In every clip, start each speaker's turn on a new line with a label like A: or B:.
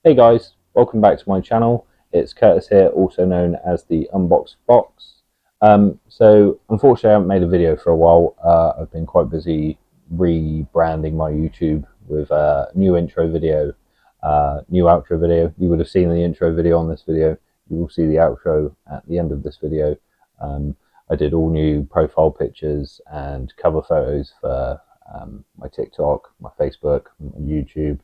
A: Hey guys, welcome back to my channel. It's Curtis here, also known as the Unbox Box. So unfortunately I haven't made a video for a while. I've been quite busy rebranding my YouTube with a new intro video, new outro video. You would have seen the intro video on this video. You will see the outro at the end of this video. I did all new profile pictures and cover photos for my TikTok, my Facebook, my YouTube,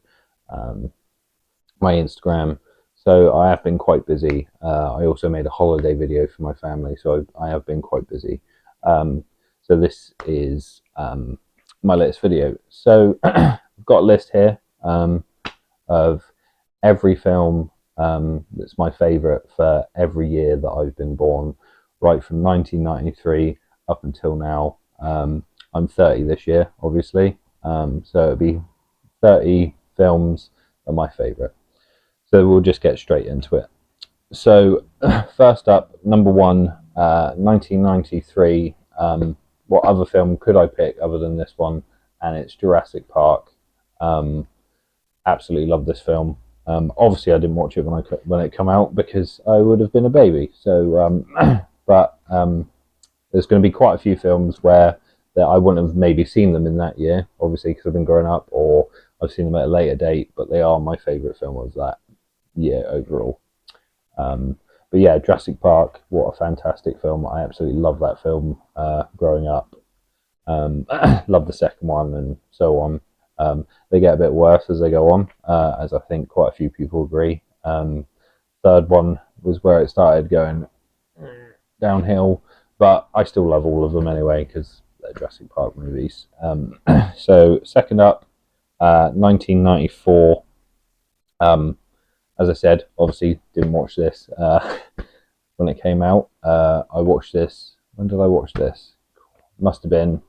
A: my Instagram. So I have been quite busy. I also made a holiday video for my family, so I have been quite busy. So this is my latest video. So I've got a list here of every film that's my favourite for every year that I've been born, right from 1993 up until now. I'm 30 this year, obviously, so it'll be 30 films that are my favourite. So we'll just get straight into it. So first up, number one, 1993. What other film could I pick other than this one? And it's Jurassic Park. Absolutely love this film. Obviously I didn't watch it when it came out because I would have been a baby. So, but there's going to be quite a few films where that I wouldn't have maybe seen them in that year, obviously because I've been growing up, or I've seen them at a later date. But they are my favourite film of that year overall. But yeah, Jurassic Park, what a fantastic film. I absolutely love that film growing up. Love the second one and so on. They get a bit worse as they go on, as I think quite a few people agree. Third one was where it started going downhill, but I still love all of them anyway because they're Jurassic Park movies. So second up, 1994. As I said, obviously didn't watch this when it came out. I watched this, when did I watch this? Must have been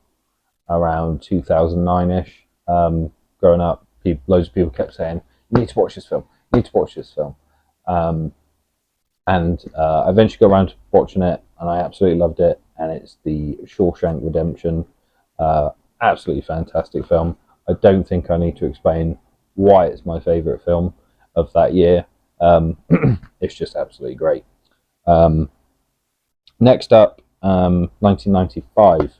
A: around 2009-ish. Growing up, loads of people kept saying, you need to watch this film, you need to watch this film. And I eventually got around to watching it, and I absolutely loved it. And it's the Shawshank Redemption. Absolutely fantastic film. I don't think I need to explain why it's my favourite film of that year. It's just absolutely great. Next up, 1995.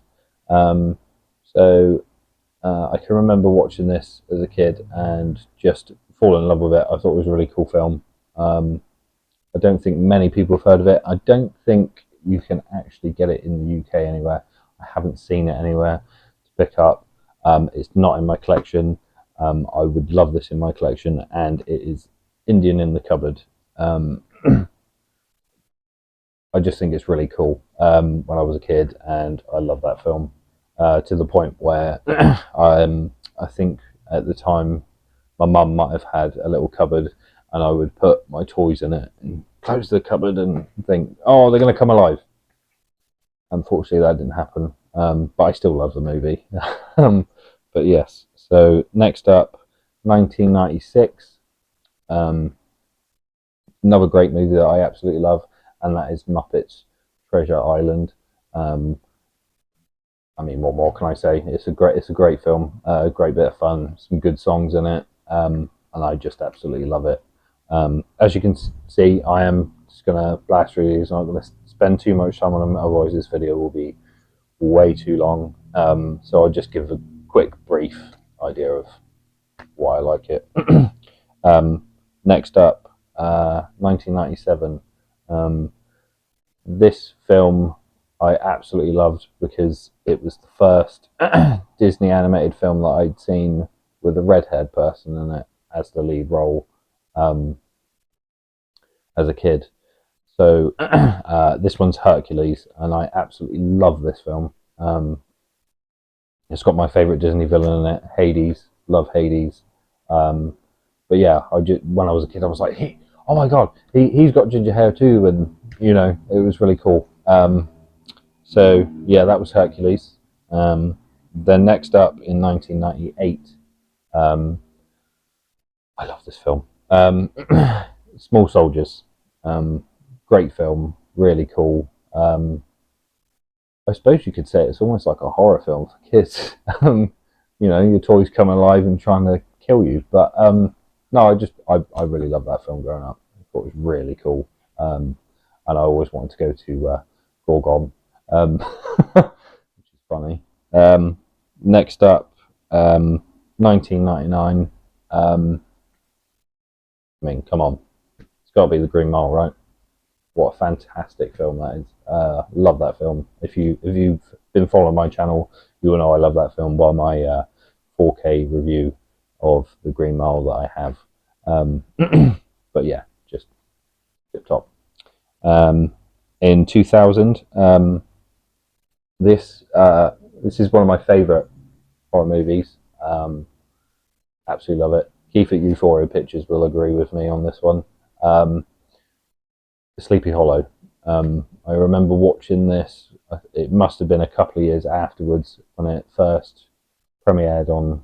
A: So I can remember watching this as a kid and just fall in love with it. I thought it was a really cool film. I don't think many people have heard of it. I don't think you can actually get it in the UK anywhere. I haven't seen it anywhere to pick up. It's not in my collection. I would love this in my collection, and it is Indian in the Cupboard. I just think it's really cool when I was a kid, and I love that film to the point where I think at the time my mum might have had a little cupboard, and I would put my toys in it and close the cupboard and think, oh, they're going to come alive. Unfortunately, that didn't happen, but I still love the movie. But yes, so next up, 1996. Another great movie that I absolutely love, and that is Muppets Treasure Island. I mean, what more can I say? It's a great film, a great bit of fun, some good songs in it, and I just absolutely love it. As you can see, I am just gonna blast through these. I'm not gonna spend too much time on them, otherwise this video will be way too long. So I'll just give a quick, brief idea of why I like it. Next up, 1997. This film I absolutely loved because it was the first Disney animated film that I'd seen with a red-haired person in it as the lead role as a kid. So this one's Hercules, and I absolutely love this film. It's got my favourite Disney villain in it, Hades. Love Hades. But yeah, when I was a kid, I was like, oh my god, he's got ginger hair too, and you know, it was really cool. So yeah, that was Hercules. Then next up in 1998, I love this film. Small Soldiers. Great film, really cool. I suppose you could say it's almost like a horror film for kids. You know, your toys come alive and trying to kill you. But no, I really loved that film growing up. I thought it was really cool, and I always wanted to go to Gorgon, which is funny. Next up, 1999. I mean, come on, it's got to be The Green Mile, right? What a fantastic film that is. Love that film. If you've been following my channel, you will know I love that film by my 4K review of The Green Mile that I have. But yeah, just tip top. In 2000, this is one of my favourite horror movies. Absolutely love it. Keith at Euphoria Pictures will agree with me on this one. Sleepy Hollow. I remember watching this. It must have been a couple of years afterwards when it first premiered on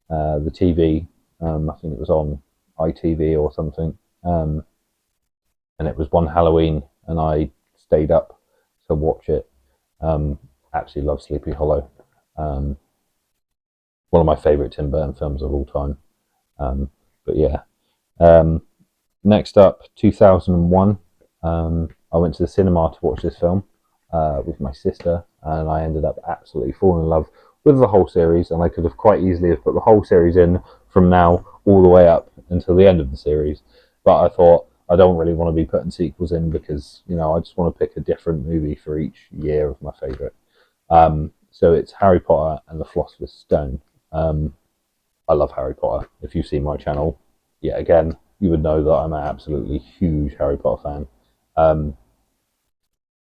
A: the TV. I think it was on ITV or something. And it was one Halloween, and I stayed up to watch it. Absolutely love Sleepy Hollow. One of my favourite Tim Burton films of all time. But yeah. Next up, 2001. I went to the cinema to watch this film with my sister, and I ended up absolutely falling in love with the whole series, and I could have quite easily have put the whole series in from now all the way up until the end of the series. But I thought, I don't really want to be putting sequels in because, you know, I just want to pick a different movie for each year of my favourite. So it's Harry Potter and the Philosopher's Stone. I love Harry Potter. If you've seen my channel, yet again, you would know that I'm an absolutely huge Harry Potter fan.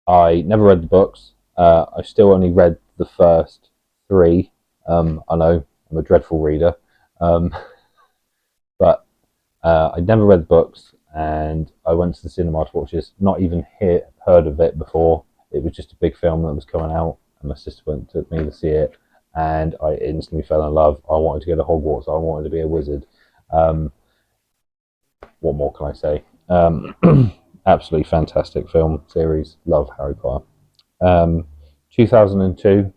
A: I never read the books. I still only read the first 3. I know, I'm a dreadful reader. But I never read the books, and I went to the cinema to watch this, not even heard of it before. It was just a big film that was coming out, and my sister took me to see it, and I instantly fell in love. I wanted to go to Hogwarts. I wanted to be a wizard. What more can I say? Absolutely fantastic film series. Love Harry Potter. 2002.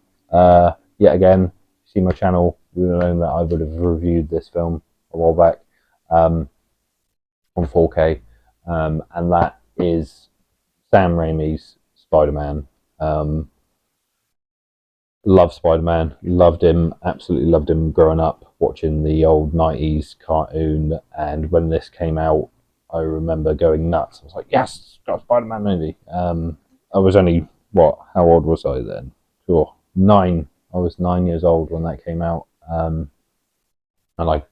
A: Yet again, see my channel, you would know that I would have reviewed this film a while back on 4K, and that is Sam Raimi's Spider-Man. Love Spider-Man, loved him, absolutely loved him growing up, watching the old 90s cartoon, and when this came out, I remember going nuts. I was like, yes, got a Spider-Man movie. I was only, how old was I then? Sure, 9. I was 9 years old when that came out, and I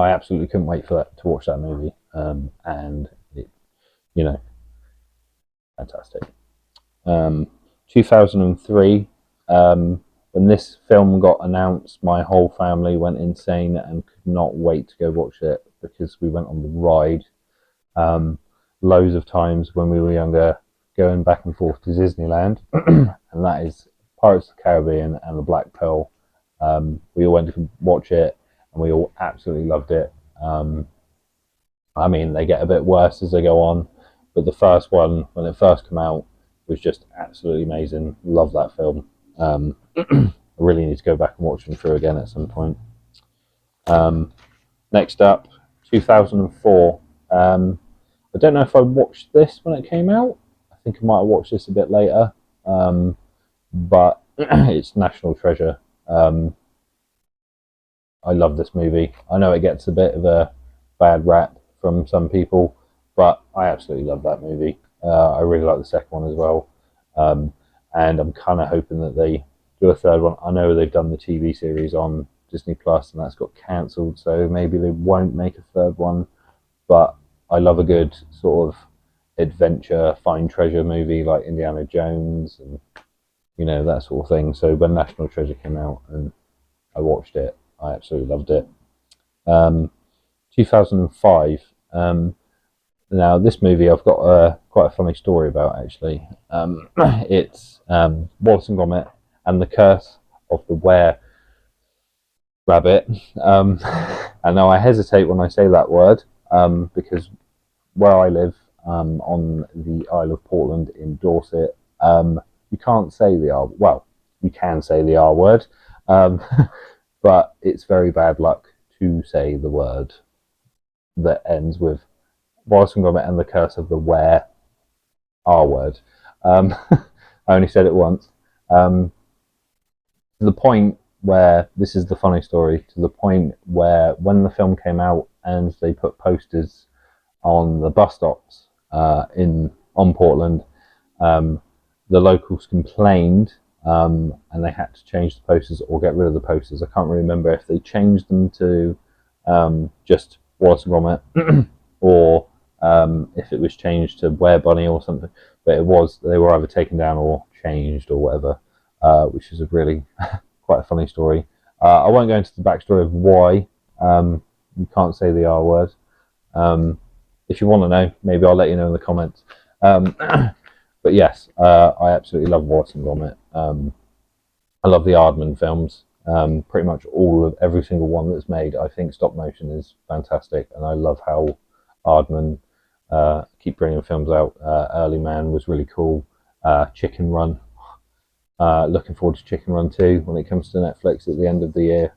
A: absolutely couldn't wait to watch that movie, and it, you know, fantastic. 2003, when this film got announced, my whole family went insane and could not wait to go watch it because we went on the ride loads of times when we were younger, going back and forth to Disneyland, and that is Pirates of the Caribbean and the Black Pearl. We all went to watch it, and we all absolutely loved it. I mean, they get a bit worse as they go on, but the first one, when it first came out, was just absolutely amazing. Love that film. I really need to go back and watch them through again at some point. Next up, 2004. I don't know if I watched this when it came out. I think I might have watched this a bit later, but it's National Treasure. I love this movie. I know it gets a bit of a bad rap from some people, but I absolutely love that movie. I really like the second one as well, and I'm kind of hoping that they do a third one. I know they've done the TV series on Disney Plus, and that's got cancelled, so maybe they won't make a third one, but I love a good sort of adventure, find treasure movie like Indiana Jones and, you know, that sort of thing. So when National Treasure came out and I watched it, I absolutely loved it. 2005. Now this movie I've got quite a funny story about, actually. It's Wallace and Gromit and the Curse of the Were Rabbit. And now I hesitate when I say that word, because where I live, on the Isle of Portland in Dorset, you can't say the R. Well, you can say the R word, but it's very bad luck to say the word that ends with Wallace and Gromit and the Curse of the Were R word. I only said it once. To the point where this is the funny story. To the point where when the film came out and they put posters on the bus stops on Portland, the locals complained, and they had to change the posters or get rid of the posters. I can't really remember if they changed them to just Wallace and Gromit or if it was changed to Were Bunny or something. But they were either taken down or changed or whatever, which is a really quite a funny story. I won't go into the backstory of why you can't say the R word. If you want to know, maybe I'll let you know in the comments. But yes, I absolutely love Wallace and Gromit. I love the Aardman films. Pretty much every single one that's made. I think stop motion is fantastic, and I love how Aardman keep bringing films out. Early Man was really cool. Chicken Run. Looking forward to Chicken Run 2 when it comes to Netflix at the end of the year.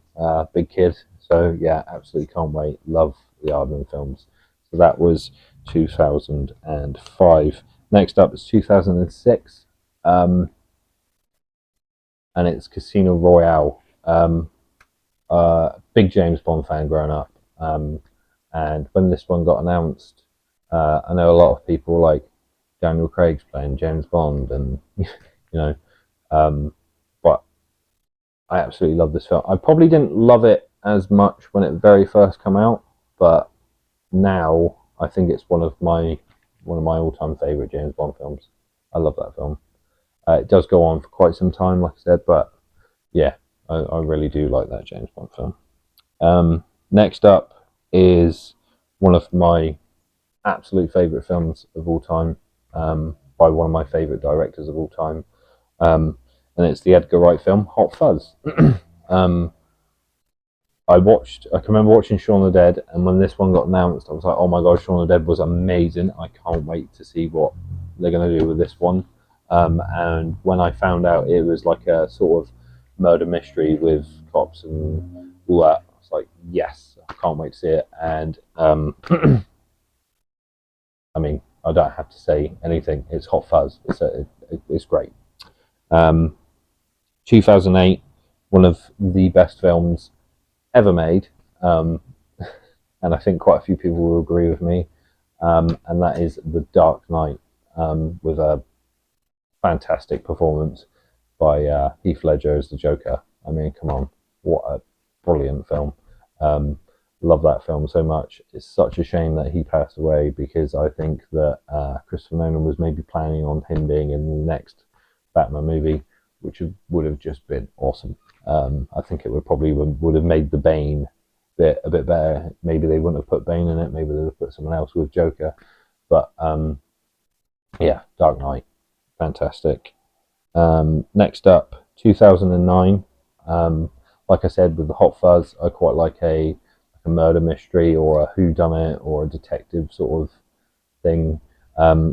A: Big kid. So yeah, absolutely can't wait. Love the Aardman films. So that was 2005. Next up is 2006. And it's Casino Royale. Big James Bond fan growing up. And when this one got announced, I know a lot of people like Daniel Craig's playing James Bond, and but I absolutely love this film. I probably didn't love it as much when it very first came out, but now I think it's one of my all-time favorite James Bond films. I love that film. It does go on for quite some time, like I said, but yeah, I really do like that James Bond film. Next up is one of my absolute favorite films of all time, by one of my favorite directors of all time, and it's the Edgar Wright film Hot Fuzz. I can remember watching Shaun of the Dead, and when this one got announced, I was like, oh my god, Shaun of the Dead was amazing. I can't wait to see what they're going to do with this one. And when I found out it was like a sort of murder mystery with cops and all that, I was like, yes, I can't wait to see it. And I mean, I don't have to say anything. It's Hot Fuzz. It's great. 2008, one of the best films ever made, and I think quite a few people will agree with me, and that is The Dark Knight, with a fantastic performance by Heath Ledger as the Joker. I mean, come on, what a brilliant film. Love that film so much. It's such a shame that he passed away, because I think that Christopher Nolan was maybe planning on him being in the next Batman movie, which would have just been awesome. I think it would have made the Bane bit a bit better. Maybe they wouldn't have put Bane in it. Maybe they'd have put someone else with Joker. But yeah, Dark Knight, fantastic. Next up, 2009. Like I said, with the Hot Fuzz, I quite like a murder mystery or a whodunit or a detective sort of thing.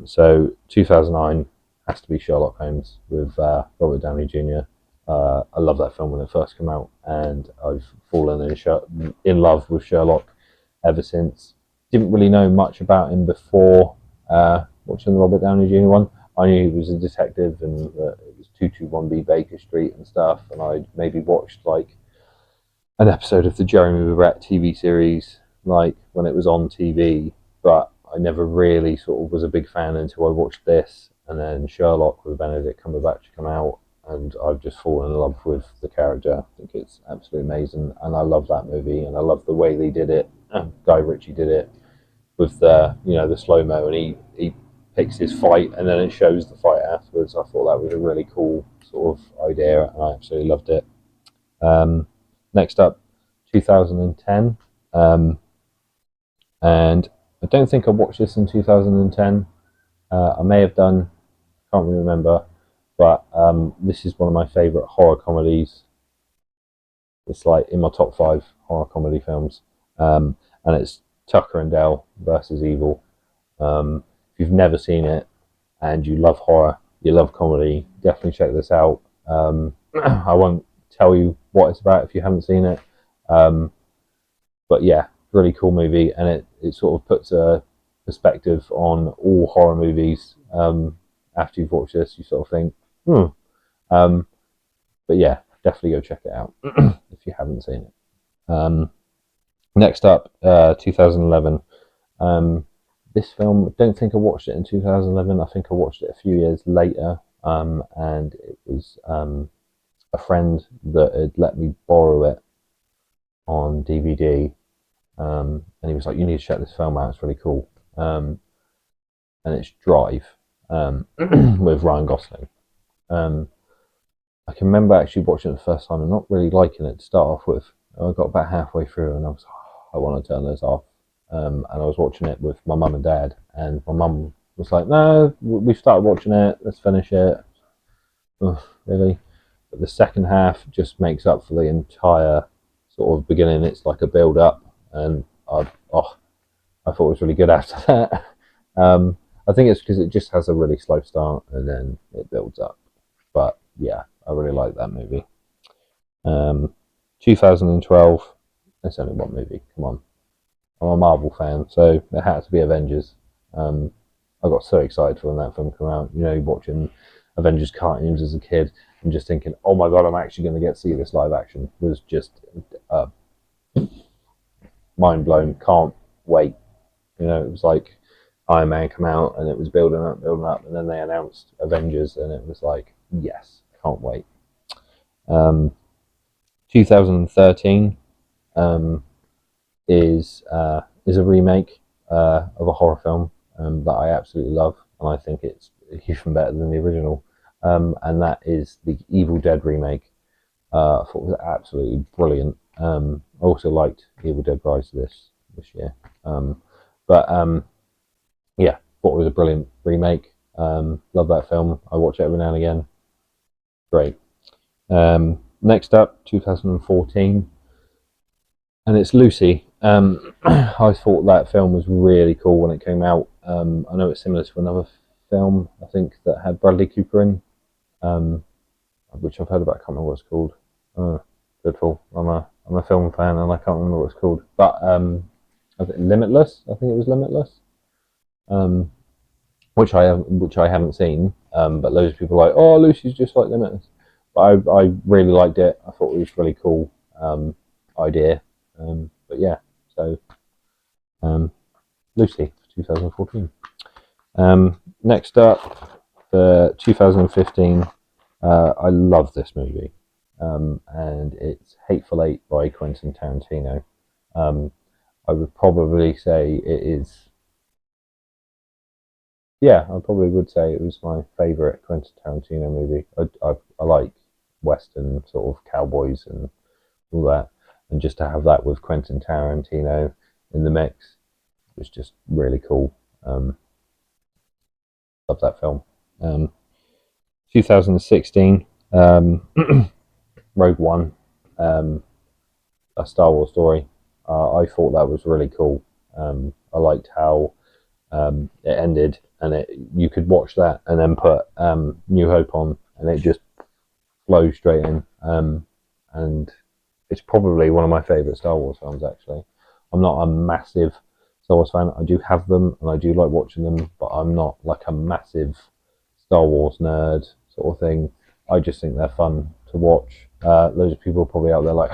A: So 2009 has to be Sherlock Holmes with Robert Downey Jr. I love that film when it first came out, and I've fallen in love with Sherlock ever since. Didn't really know much about him before watching the Robert Downey Jr. one. I knew he was a detective, and it was 221B Baker Street and stuff, and I maybe watched like an episode of the Jeremy Brett TV series, like when it was on TV, but I never really sort of was a big fan until I watched this, and then Sherlock with Benedict Cumberbatch come out, and I've just fallen in love with the character. I think it's absolutely amazing, and I love that movie, and I love the way they did it. Guy Ritchie did it with the the slow-mo, and he picks his fight, and then it shows the fight afterwards. I thought that was a really cool sort of idea, and I absolutely loved it. Next up, 2010, and I don't think I watched this in 2010. I may have done, can't really remember, but this is one of my favourite horror comedies. It's like in my top 5 horror comedy films, and it's Tucker and Dell versus Evil. If you've never seen it and you love horror, you love comedy, definitely check this out. I won't tell you what it's about if you haven't seen it, but yeah, really cool movie, and it sort of puts a perspective on all horror movies. After you've watched this, you sort of think, hmm. But yeah, definitely go check it out if you haven't seen it. Next up, 2011. This film, I don't think I watched it in 2011. I think I watched it a few years later, and it was a friend that had let me borrow it on DVD, and he was like, "You need to check this film out. It's really cool." And it's Drive, with Ryan Gosling. I can remember actually watching it the first time and not really liking it to start off with. I got about halfway through and I was like, I want to turn this off. And I was watching it with my mum and dad, and my mum was like, "No, we've started watching it. Let's finish it." Ugh, really? But the second half just makes up for the entire sort of beginning. It's like a build up, and I thought it was really good after that. I think it's because it just has a really slow start and then it builds up. But yeah, I really like that movie. 2012. It's only one movie. Come on, I'm a Marvel fan, so it had to be Avengers. I got so excited for when that film came out. You know, watching Avengers cartoons as a kid and just thinking, "Oh my god, I'm actually going to get to see this live action," was just mind blown. Can't wait. You know, it was like Iron Man come out and it was building up, and then they announced Avengers, and it was like, yes, can't wait. 2013 is a remake of a horror film that I absolutely love, and I think it's even better than the original. And that is the Evil Dead remake. I thought it was absolutely brilliant. I also liked Evil Dead Rise this year. Yeah, thought it was a brilliant remake. Love that film. I watch it every now and again. Great. Next up, 2014, and it's Lucy. I thought that film was really cool when it came out. I know it's similar to another film, I think, that had Bradley Cooper in, which I've heard about. I can't remember what it's called. Dreadful. I'm a film fan and I can't remember what it's called. But I think Limitless. I think it was Limitless. Which I haven't seen. But loads of people are like, "Oh, Lucy's just like Limitless." But I really liked it. I thought it was really cool idea. But yeah, so Lucy, 2014. Next up, for 2015, I love this movie, and it's Hateful Eight by Quentin Tarantino. I would probably say it is. Yeah, I probably would say it was my favourite Quentin Tarantino movie. I like Western sort of cowboys and all that, and just to have that with Quentin Tarantino in the mix was just really cool. Love that film. 2016, Rogue One, a Star Wars story. I thought that was really cool. I liked how it ended, and you could watch that and then put New Hope on, and it just flows straight in. And it's probably one of my favourite Star Wars films, actually. I'm not a massive Star Wars fan. I do have them, and I do like watching them, but I'm not like a massive Star Wars nerd sort of thing. I just think they're fun to watch. Loads of people probably out there like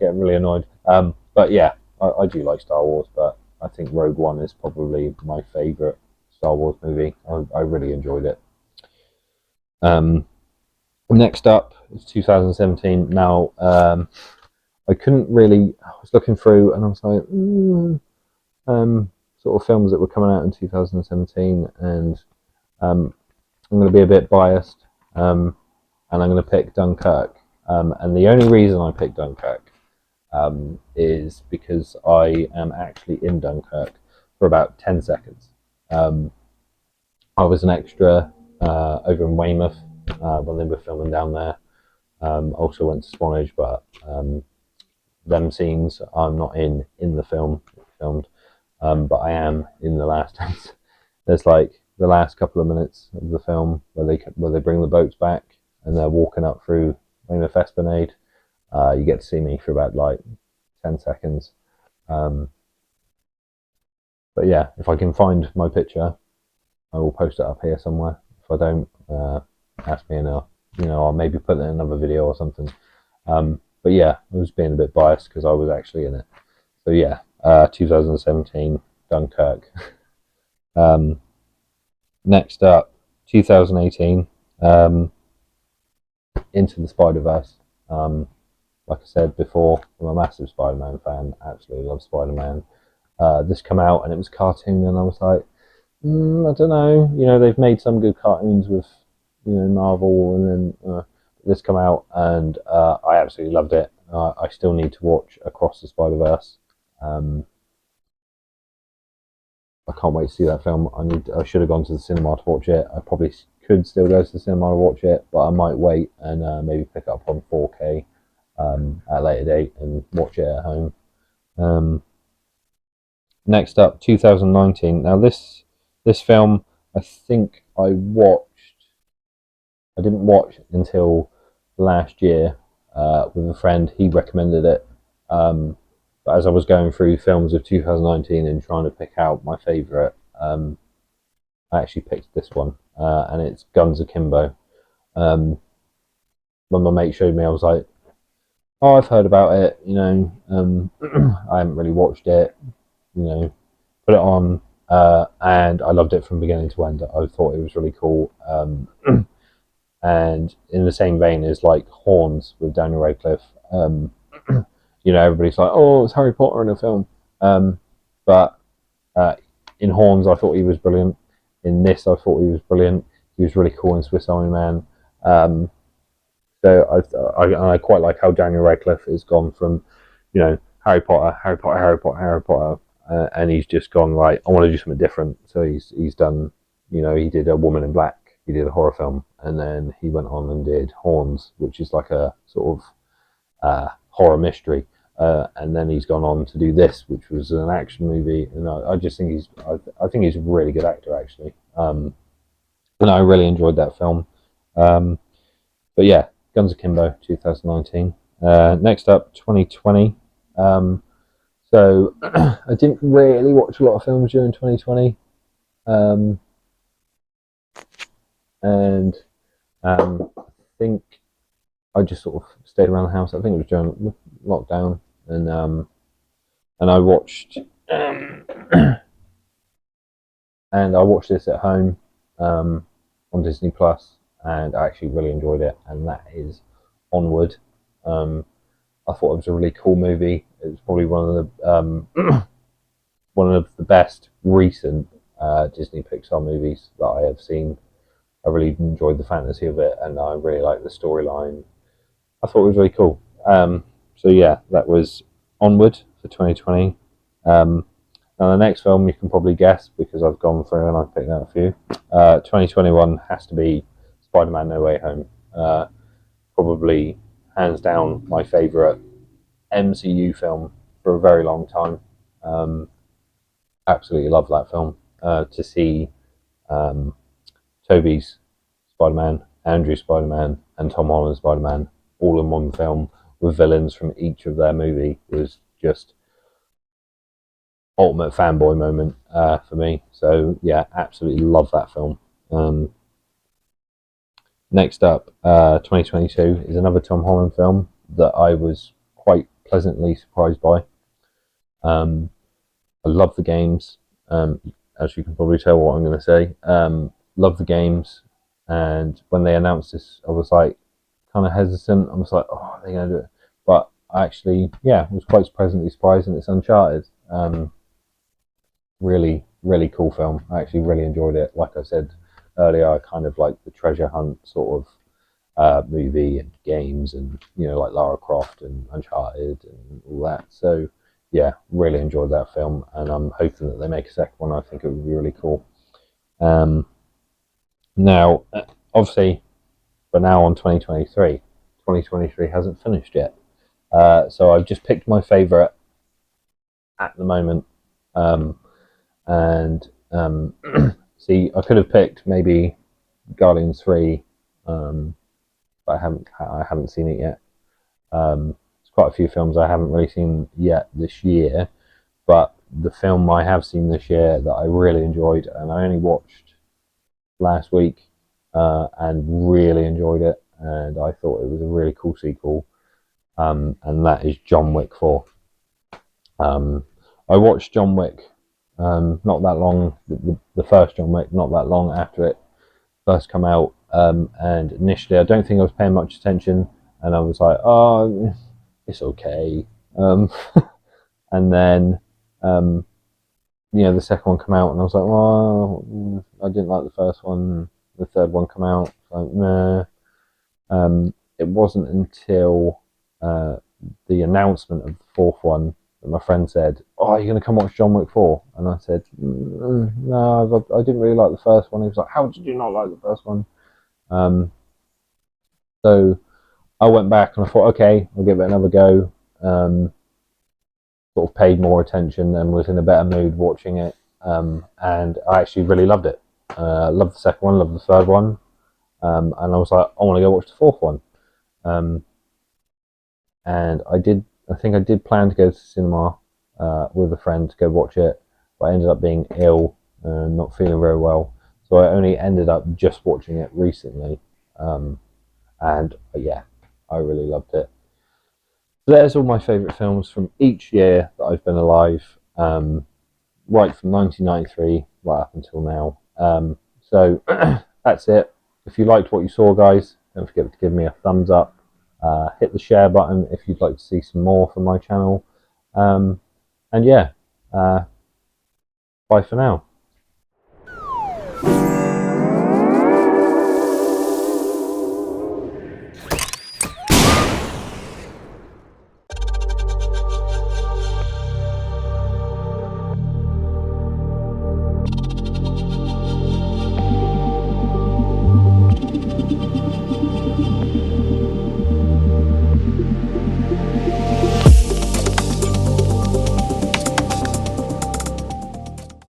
A: getting really annoyed. But yeah, I do like Star Wars, but I think Rogue One is probably my favourite Star Wars movie. I really enjoyed it. Next up is 2017. Now, I couldn't really. I was looking through, and I was like, sort of films that were coming out in 2017, and I'm going to be a bit biased, and I'm going to pick Dunkirk. And the only reason I picked Dunkirk is because I am actually in Dunkirk for about 10 seconds. I was an extra over in Weymouth when they were filming down there. Also went to Swanage, but them scenes I'm not in the film filmed, but I am in the last. There's like the last couple of minutes of the film where they bring the boats back and they're walking up through Weymouth Esplanade. You get to see me for about like 10 seconds, But yeah, if I can find my picture, I will post it up here somewhere. If I don't, ask me and I'll maybe put it in another video or something. But yeah, I was being a bit biased because I was actually in it. So yeah, 2017 Dunkirk. Next up, 2018, Into the Spiderverse. Like I said before, I'm a massive Spider-Man fan. Absolutely love Spider-Man. This come out and it was a cartoon, and I was like, I don't know. They've made some good cartoons with, Marvel, and then this come out, and I absolutely loved it. I still need to watch Across the Spider-Verse. I can't wait to see that film. I should have gone to the cinema to watch it. I probably could still go to the cinema to watch it, but I might wait and maybe pick it up on 4K at a later date and watch it at home. Next up, 2019. Now this film, I think I didn't watch until last year with a friend. He recommended it. But as I was going through films of 2019 and trying to pick out my favourite, I actually picked this one, and it's Guns Akimbo. When my mate showed me, I was like, "Oh, I've heard about it. I haven't really watched it. Put it on, and I loved it from beginning to end. I thought it was really cool." And in the same vein as like Horns with Daniel Radcliffe. Everybody's like, "Oh, it's Harry Potter in a film," but in Horns, I thought he was brilliant. In this, I thought he was brilliant. He was really cool in Swiss Army Man. So I quite like how Daniel Radcliffe has gone from, Harry Potter, Harry Potter, Harry Potter, Harry Potter, and he's just gone, right, I want to do something different. So he's done, he did A Woman in Black, he did a horror film, and then he went on and did Horns, which is like a sort of horror mystery. And then he's gone on to do this, which was an action movie, and I just think I think he's a really good actor, actually. And I really enjoyed that film. But yeah, Guns Akimbo, 2019. Next up, 2020. So I didn't really watch a lot of films during 2020, and I think I just sort of stayed around the house. I think it was during lockdown, and I watched and I watched this at home on Disney Plus, and I actually really enjoyed it. And that is Onward. I thought it was a really cool movie. It was probably one of the best recent Disney Pixar movies that I have seen. I really enjoyed the fantasy of it, and I really liked the storyline. I thought it was really cool. So yeah, that was Onward for 2020. Now the next film you can probably guess because I've gone through and I've picked out a few. 2021 has to be Spider-Man No Way Home. Probably hands down my favourite MCU film for a very long time. Absolutely love that film. To see Tobey's Spider-Man, Andrew's Spider-Man, and Tom Holland's Spider-Man all in one film with villains from each of their movie was just ultimate fanboy moment for me. So yeah, absolutely love that film. Next up, 2022 is another Tom Holland film that I was quite pleasantly surprised by. I love the games, as you can probably tell what I'm going to say. Love the games, and when they announced this, I was like kind of hesitant. I was like, "Oh, are they going to do it?" But actually, yeah, I was quite pleasantly surprised, and it's Uncharted. Really, really cool film. I actually really enjoyed it. Like I said earlier, I kind of like the treasure hunt sort of movie and games, and like Lara Croft and Uncharted and all that. So yeah, really enjoyed that film, and I'm hoping that they make a second one. I think it would be really cool. Now, obviously, but now on 2023, 2023 hasn't finished yet. So I've just picked my favourite at the moment. And see, I could have picked maybe Guardians 3, but I haven't seen it yet. There's quite a few films I haven't really seen yet this year. but the film I have seen this year that I really enjoyed, and I only watched last week, and really enjoyed it, and I thought it was a really cool sequel, and that is John Wick 4. I watched John Wick not that long, the first John Wick, not that long after it first come out, and initially I don't think I was paying much attention, and I was like, oh, it's okay. And then, the second one come out, and I was like, well, I didn't like the first one. The third one come out, like, nah. It wasn't until the announcement of the fourth one that my friend said, "Oh, are you going to come watch John Wick 4?" And I said, "No, I didn't really like the first one." He was like, "How did you not like the first one?" So I went back and I thought, okay, I'll give it another go. Sort of paid more attention and was in a better mood watching it, and I actually really loved it. Loved the second one, loved the third one, and I was like, I want to go watch the fourth one. And I think I did plan to go to the cinema with a friend to go watch it, but I ended up being ill and not feeling very well, so I only ended up just watching it recently, and yeah, I really loved it. So there's all my favourite films from each year that I've been alive, right from 1993 right up until now. So that's it. If you liked what you saw, guys, don't forget to give me a thumbs up. Hit the share button if you'd like to see some more from my channel. And yeah, bye for now.